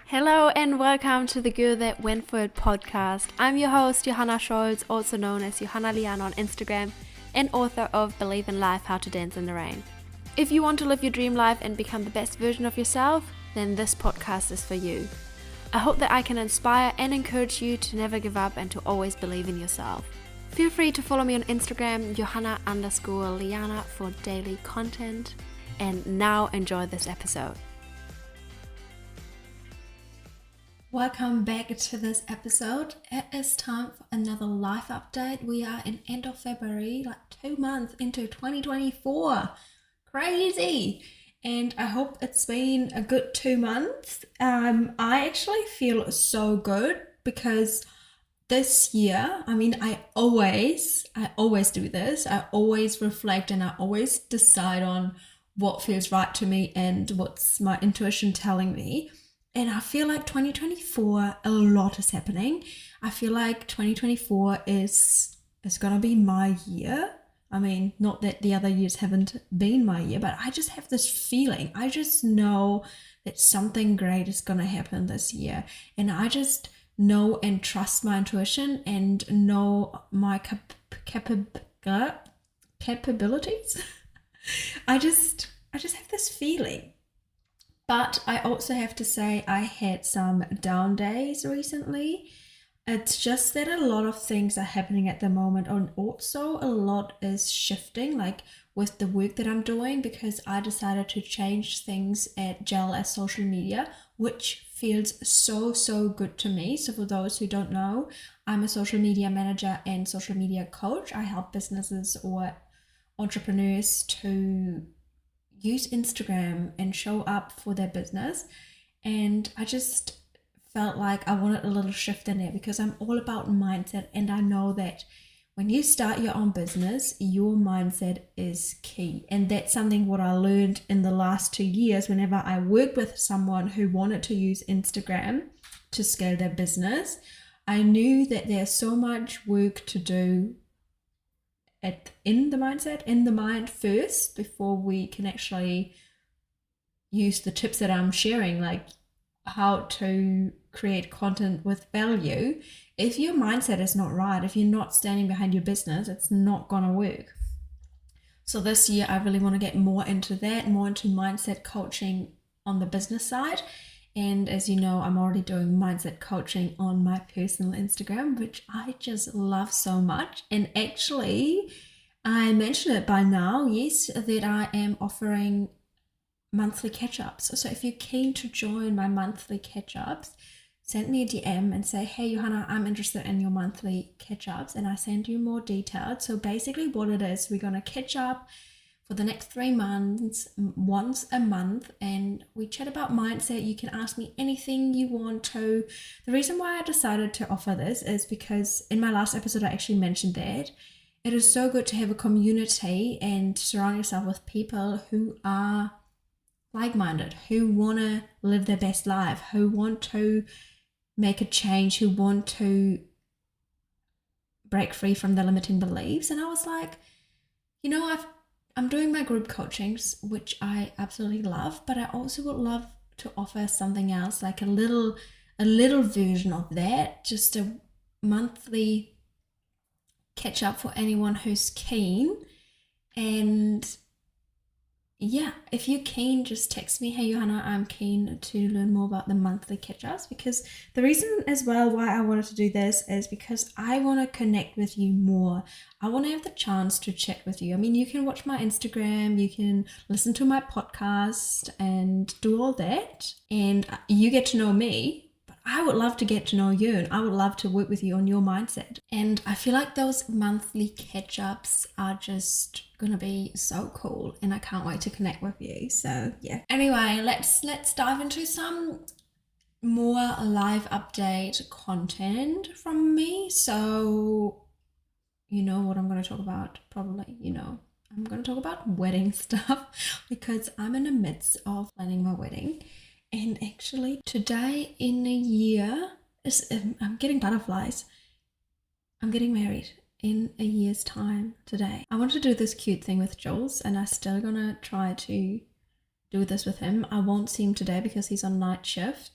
Hello and welcome to the Girl That Went For It podcast. I'm your host, Johanna Scholz, also known as Johanna Lian on Instagram, and author of Believe in Life, How to Dance in the Rain. If you want to live your dream life and become the best version of yourself, then this podcast is for you. I hope that I can inspire and encourage you to never give up and to always believe in yourself. Feel free to follow me on Instagram, Johanna_Liana, for daily content. And now enjoy this episode. Welcome back to this episode. It is time for another life update. We are in end of February, like 2 months into 2024. Crazy! And I hope it's been a good 2 months. I actually feel so good because this year, I always do this. I always reflect and I always decide on what feels right to me and what's my intuition telling me. And I feel like 2024, a lot is happening. I feel like 2024 is gonna be my year. Not that the other years haven't been my year, but I just have this feeling. I just know that something great is gonna happen this year. And I just know and trust my intuition and know my capabilities. I just have this feeling. But I also have to say I had some down days recently. It's just that a lot of things are happening at the moment, and also a lot is shifting, like with the work that I'm doing, because I decided to change things at Gel as social media, which feels so good to me. So for those who don't know, I'm a social media manager and social media coach. I help businesses or entrepreneurs to use Instagram and show up for their business. And I just felt like I wanted a little shift in there because I'm all about mindset, and I know that when you start your own business, your mindset is key. And that's something what I learned in the last 2 years whenever I worked with someone who wanted to use Instagram to scale their business. I knew that there's so much work to do in the mind first, before we can actually use the tips that I'm sharing, like how to create content with value. If your mindset is not right, if you're not standing behind your business, it's not gonna work. So this year I really want to get more into that, more into mindset coaching on the business side. And as you know, I'm already doing mindset coaching on my personal Instagram, which I just love so much. And actually, I mentioned it by now, yes, that I am offering monthly catch-ups. So if you're keen to join my monthly catch-ups, send me a DM and say, hey, Johanna, I'm interested in your monthly catch-ups, and I send you more details. So basically what it is, we're going to catch up for the next 3 months, once a month, and we chat about mindset. You can ask me anything you want to. The reason why I decided to offer this is because in my last episode, I actually mentioned that it is so good to have a community and surround yourself with people who are like-minded, who want to live their best life, who want to make a change, who want to break free from the limiting beliefs. And I was like, I'm doing my group coachings, which I absolutely love, but I also would love to offer something else, like a little version of that, just a monthly catch up for anyone who's keen. And yeah, if you're keen, just text me, hey Johanna, I'm keen to learn more about the monthly catch-ups. Because the reason as well why I wanted to do this is because I want to connect with you more. I want to have the chance to chat with you. You can watch my Instagram, you can listen to my podcast and do all that, and you get to know me. I would love to get to know you, and I would love to work with you on your mindset. And I feel like those monthly catch-ups are just gonna be so cool, and I can't wait to connect with you. So yeah. Anyway, let's dive into some more live update content from me. So you know what I'm gonna talk about, probably, I'm gonna talk about wedding stuff because I'm in the midst of planning my wedding. And actually today in a year, I'm getting butterflies. I'm getting married in a year's time today. I want to do this cute thing with Jules, and I'm still gonna try to do this with him. I won't see him today because he's on night shift.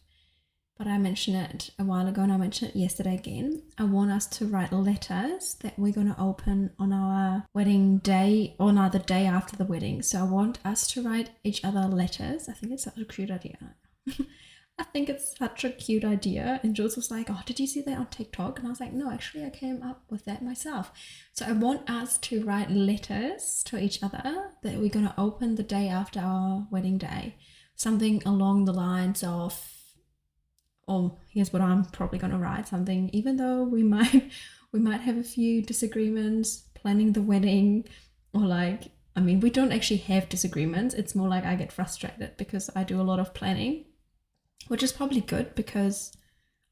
but I mentioned it a while ago and I mentioned it yesterday again. I want us to write letters that we're going to open on our wedding day or no, the day after the wedding. So I want us to write each other letters. I think it's such a cute idea. I think it's such a cute idea. And Jules was like, oh, did you see that on TikTok? And I was like, no, actually, I came up with that myself. So I want us to write letters to each other that we're going to open the day after our wedding day. Something along the lines of, oh, here's what I'm probably going to write. Something, even though we might have a few disagreements planning the wedding, or like, I mean, we don't actually have disagreements. It's more like I get frustrated because I do a lot of planning, which is probably good because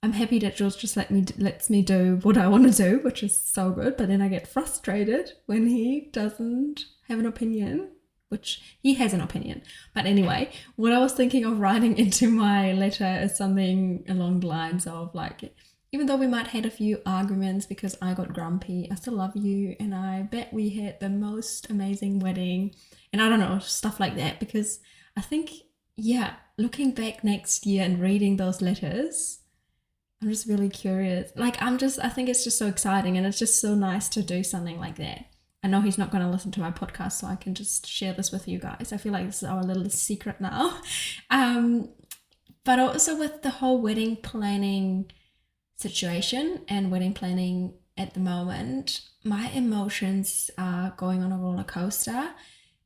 I'm happy that George just lets me do what I want to do, which is so good. But then I get frustrated when he doesn't have an opinion, which he has an opinion. But anyway, what I was thinking of writing into my letter is something along the lines of like, even though we might have had a few arguments because I got grumpy, I still love you and I bet we had the most amazing wedding. And I don't know, stuff like that, because I think, yeah, looking back next year and reading those letters, I'm just really curious. Like, I think it's just so exciting and it's just so nice to do something like that. I know he's not going to listen to my podcast, so I can just share this with you guys. I feel like this is our little secret now. But also with the whole wedding planning situation and wedding planning at the moment, my emotions are going on a roller coaster.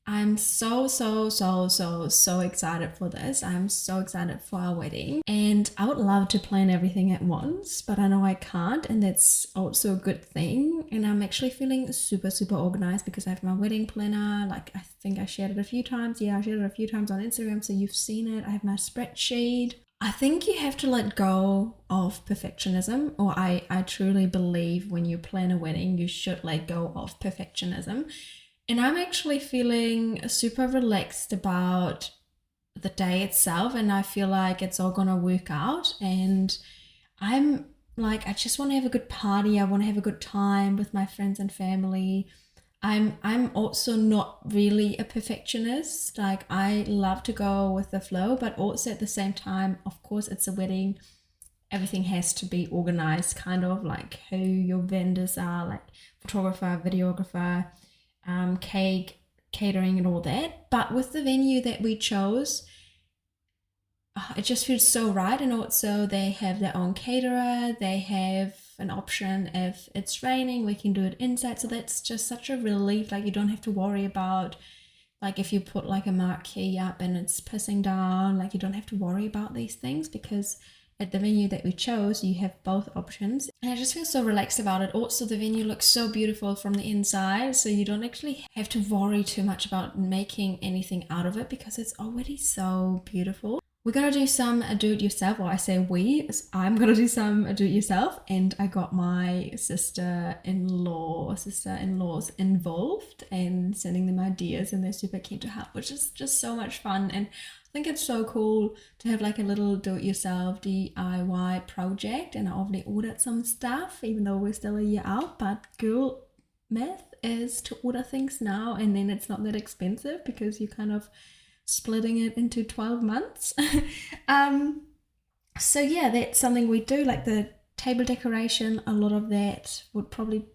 I'm so excited for this. I'm so excited for our wedding. And I would love to plan everything at once, but I know I can't, and that's also a good thing. And I'm actually feeling super organized because I have my wedding planner. Like, I think I shared it a few times. Yeah, I shared it a few times on Instagram, so you've seen it. I have my spreadsheet. I think you have to let go of perfectionism, or I truly believe when you plan a wedding, you should let go of perfectionism. And I'm actually feeling super relaxed about the day itself, and I feel like it's all gonna work out. And I'm like, I just want to have a good party. I want to have a good time with my friends and family. I'm also not really a perfectionist. Like, I love to go with the flow, but also at the same time, of course, it's a wedding. Everything has to be organized, kind of like who your vendors are, like photographer, videographer, cake, catering and all that. But with the venue that we chose, it just feels so right. And also they have their own caterer. They have an option if it's raining, we can do it inside. So that's just such a relief. Like, you don't have to worry about, like, if you put like a marquee up and it's pissing down, like, you don't have to worry about these things because at the venue that we chose, you have both options. And I just feel so relaxed about it. Also, the venue looks so beautiful from the inside, so you don't actually have to worry too much about making anything out of it because it's already so beautiful. We're gonna do some do-it-yourself, or I say we, I'm gonna do some do-it-yourself, and I got my sister-in-laws involved and sending them ideas, and they're super keen to help, which is just so much fun. And I think it's so cool to have like a little do-it-yourself DIY project. And I already ordered some stuff, even though we're still a year out, but girl math is to order things now, and then it's not that expensive because you kind of splitting it into 12 months. So yeah, that's something we do. Like the table decoration, a lot of that will probably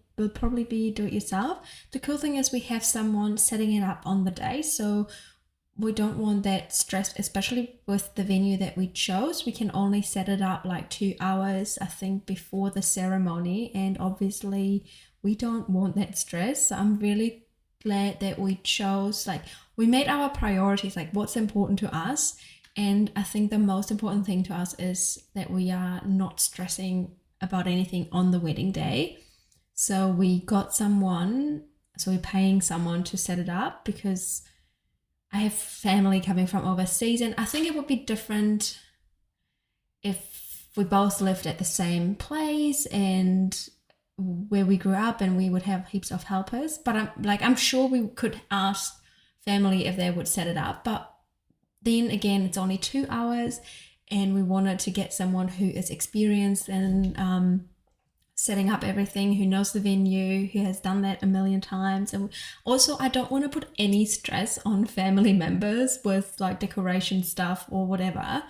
be do it yourself. The cool thing is we have someone setting it up on the day, so we don't want that stress, especially with the venue that we chose. We can only set it up like 2 hours, I think, before the ceremony, and obviously we don't want that stress. So I'm really glad that we chose, like, we made our priorities, like what's important to us. And I think the most important thing to us is that we are not stressing about anything on the wedding day. So we're paying someone to set it up because I have family coming from overseas, and I think it would be different if we both lived at the same place and where we grew up and we would have heaps of helpers. But I'm sure we could ask family if they would set it up. But then again, it's only 2 hours, and we wanted to get someone who is experienced in setting up everything, who knows the venue, who has done that a million times. And also, I don't want to put any stress on family members with like decoration stuff or whatever.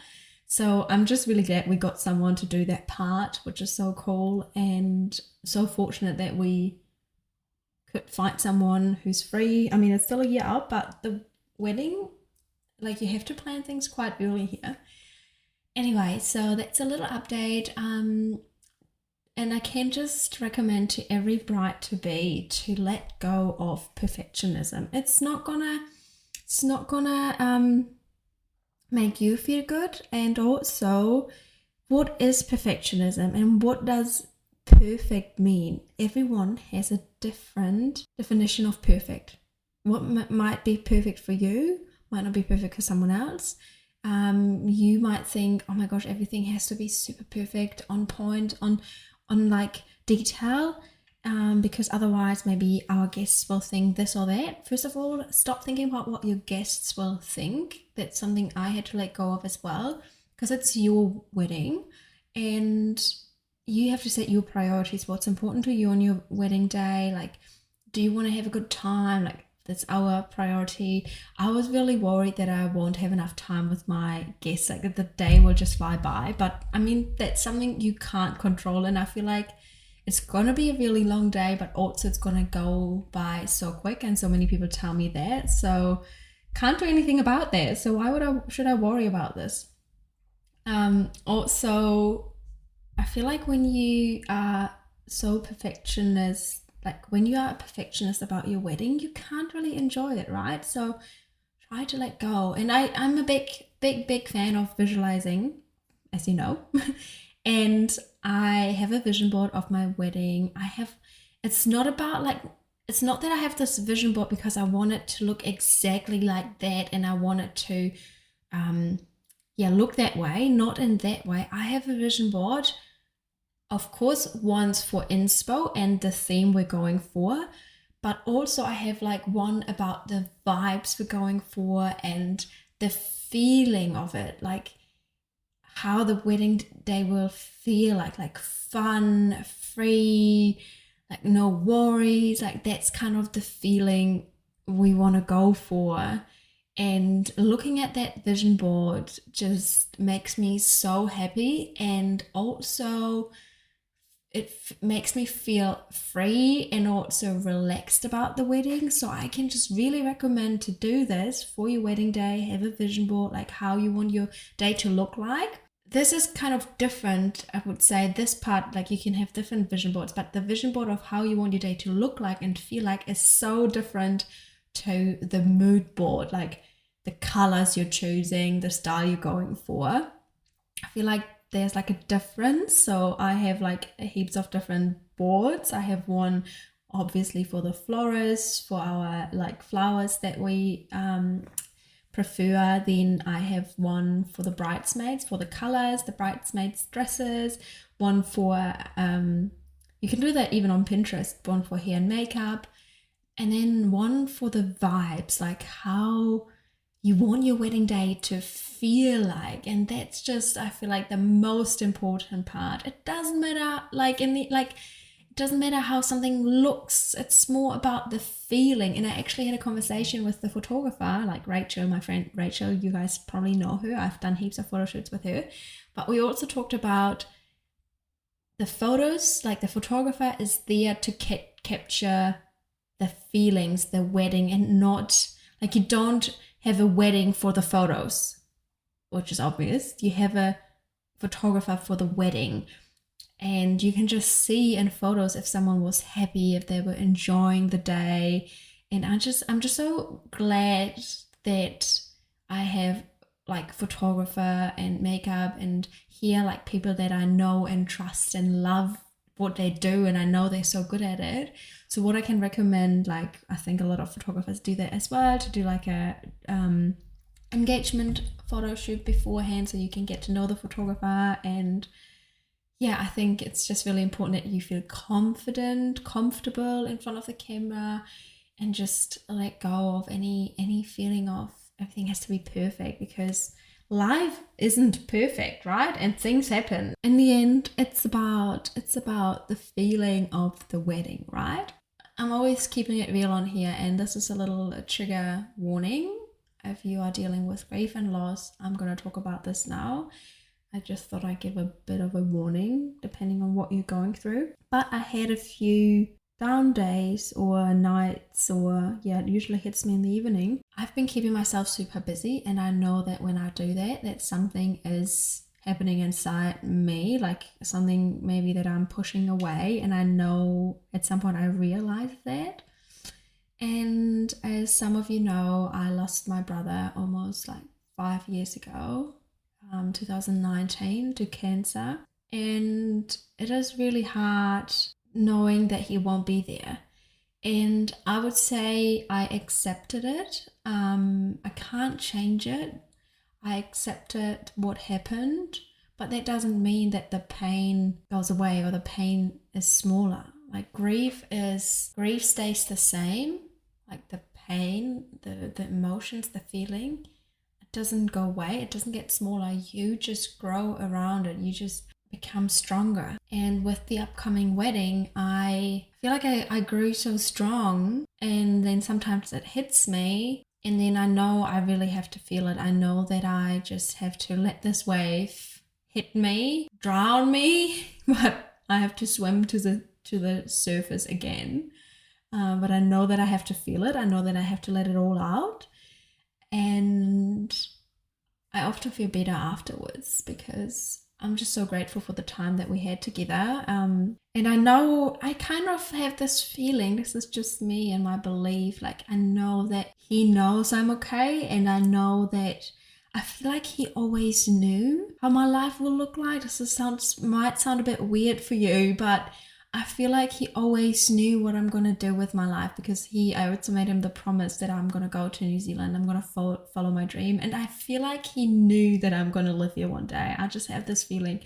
So I'm just really glad we got someone to do that part, which is so cool, and so fortunate that we could find someone who's free. I mean, it's still a year out, but the wedding, like, you have to plan things quite early here. Anyway, so that's a little update. And I can just recommend to every bride to be to let go of perfectionism. It's not gonna make you feel good. And also, what is perfectionism and what does perfect mean? Everyone has a different definition of perfect. What might be perfect for you might not be perfect for someone else. You might think, oh my gosh, everything has to be super perfect, on point, on like detail, because otherwise maybe our guests will think this or that. First of all, stop thinking about what your guests will think. That's something I had to let go of as well, because it's your wedding and you have to set your priorities. What's important to you on your wedding day? Like, do you want to have a good time? Like, that's our priority. I was really worried that I won't have enough time with my guests, like the day will just fly by. But I mean, that's something you can't control. And I feel like it's gonna be a really long day, but also it's gonna go by so quick. And so many people tell me that. So can't do anything about that. So should I worry about this? Also, I feel like when you are so perfectionist, like when you are a perfectionist about your wedding, you can't really enjoy it, right? So try to let go. And I'm a big fan of visualizing, as you know. And I have a vision board of my wedding. It's not about like, it's not that I have this vision board because I want it to look exactly like that and I want it to, look that way. Not in that way. I have a vision board, of course, one's for inspo and the theme we're going for, but also I have like one about the vibes we're going for and the feeling of it, like how the wedding day will feel like fun, free, like no worries. Like that's kind of the feeling we want to go for. And looking at that vision board just makes me so happy, and also makes me feel free and also relaxed about the wedding. So I can just really recommend to do this for your wedding day. Have a vision board, like how you want your day to look like. This is kind of different, I would say. This part, like, you can have different vision boards, but the vision board of how you want your day to look like and feel like is so different to the mood board, like the colors you're choosing, the style you're going for. I feel like there's like a difference. So I have like heaps of different boards. I have one obviously for the florists, for our like flowers that we prefer. Then I have one for the bridesmaids, for the colors, the bridesmaids dresses, one for you can do that even on Pinterest, one for hair and makeup, and then one for the vibes, like how you want your wedding day to feel like. And that's just, I feel like, the most important part. It doesn't matter it doesn't matter how something looks, it's more about the feeling. And I actually had a conversation with the photographer, like Rachel, my friend Rachel. You guys probably know her, I've done heaps of photo shoots with her. But we also talked about the photos, like the photographer is there to capture the feelings, the wedding, and not like, you don't have a wedding for the photos, which is obvious. You have a photographer for the wedding, and you can just see in photos if someone was happy, if they were enjoying the day. And I'm just so glad that I have like photographer and makeup and hair, like people that I know and trust and love what they do, and I know they're so good at it. So what I can recommend, like I think a lot of photographers do that as well, to do like a engagement photo shoot beforehand so you can get to know the photographer. And yeah, I think it's just really important that you feel confident, comfortable in front of the camera, and just let go of any feeling of everything has to be perfect, because life isn't perfect, right? And things happen. In the end, it's about the feeling of the wedding, right? I'm always keeping it real on here, and this is a little trigger warning. If you are dealing with grief and loss, I'm going to talk about this now. I just thought I'd give a bit of a warning depending on what you're going through. But I had a few down days or nights, or it usually hits me in the evening. I've been keeping myself super busy, and I know that when I do that, that something is happening inside me, like something maybe that I'm pushing away, and I know at some point I realize that. And as some of you know, I lost my brother almost like 5 years ago, 2019, to cancer. And it is really hard knowing that he won't be there. And I would say I accepted it. I can't change it. I accepted what happened, but that doesn't mean that the pain goes away or the pain is smaller. Like grief stays the same. Like the pain, the emotions, the feeling, it doesn't go away. It doesn't get smaller. You just grow around it. You just become stronger. And with the upcoming wedding, I feel like I grew so strong, and then sometimes it hits me, and then I know I really have to feel it. I know that I just have to let this wave hit me, drown me, but I have to swim to the surface again. But I know that I have to feel it. I know that I have to let it all out. And I often feel better afterwards because I'm just so grateful for the time that we had together. And I know I kind of have this feeling, this is just me and my belief, like I know that he knows I'm okay, and I know that I feel like he always knew how my life will look like. Might sound a bit weird for you, but I feel like he always knew what I'm going to do with my life, because I also made him the promise that I'm going to go to New Zealand. I'm going to follow my dream. And I feel like he knew that I'm going to live here one day. I just have this feeling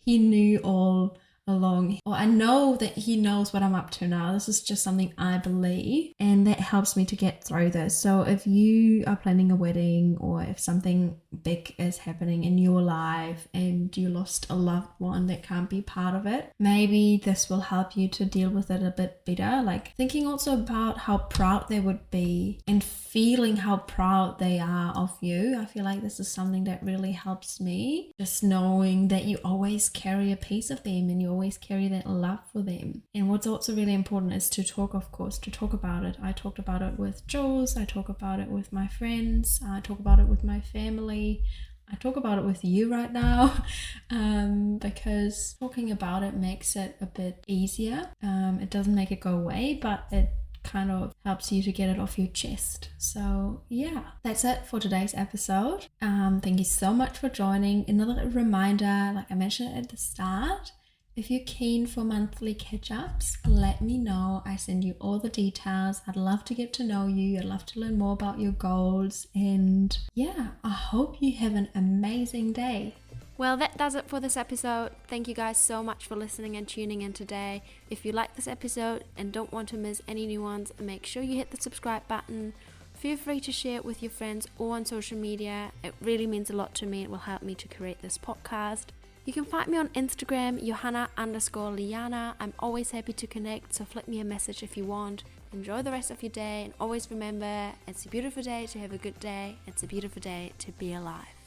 he knew all along. Or I know that he knows what I'm up to now. This is just something I believe, and that helps me to get through this. So if you are planning a wedding, or if something big is happening in your life and you lost a loved one that can't be part of it, maybe this will help you to deal with it a bit better. Like thinking also about how proud they would be and feeling how proud they are of you. I feel like this is something that really helps me, just knowing that you always carry a piece of them and you always carry that love for them. And what's also really important is to talk about it. I talked about it with Jules, I talk about it with my friends, I talk about it with my family, I talk about it with you right now, because talking about it makes it a bit easier. It doesn't make it go away, but it kind of helps you to get it off your chest. So yeah, that's it for today's episode. Thank you so much for joining. Another reminder, like I mentioned at the start, if you're keen for monthly catch-ups, let me know. I send you all the details. I'd love to get to know you. I'd love to learn more about your goals. And yeah, I hope you have an amazing day. Well, that does it for this episode. Thank you guys so much for listening and tuning in today. If you like this episode and don't want to miss any new ones, make sure you hit the subscribe button. Feel free to share it with your friends or on social media. It really means a lot to me. It will help me to create this podcast. You can find me on Instagram, Johanna_Liana. I'm always happy to connect, so flick me a message if you want. Enjoy the rest of your day, and always remember, it's a beautiful day to have a good day. It's a beautiful day to be alive.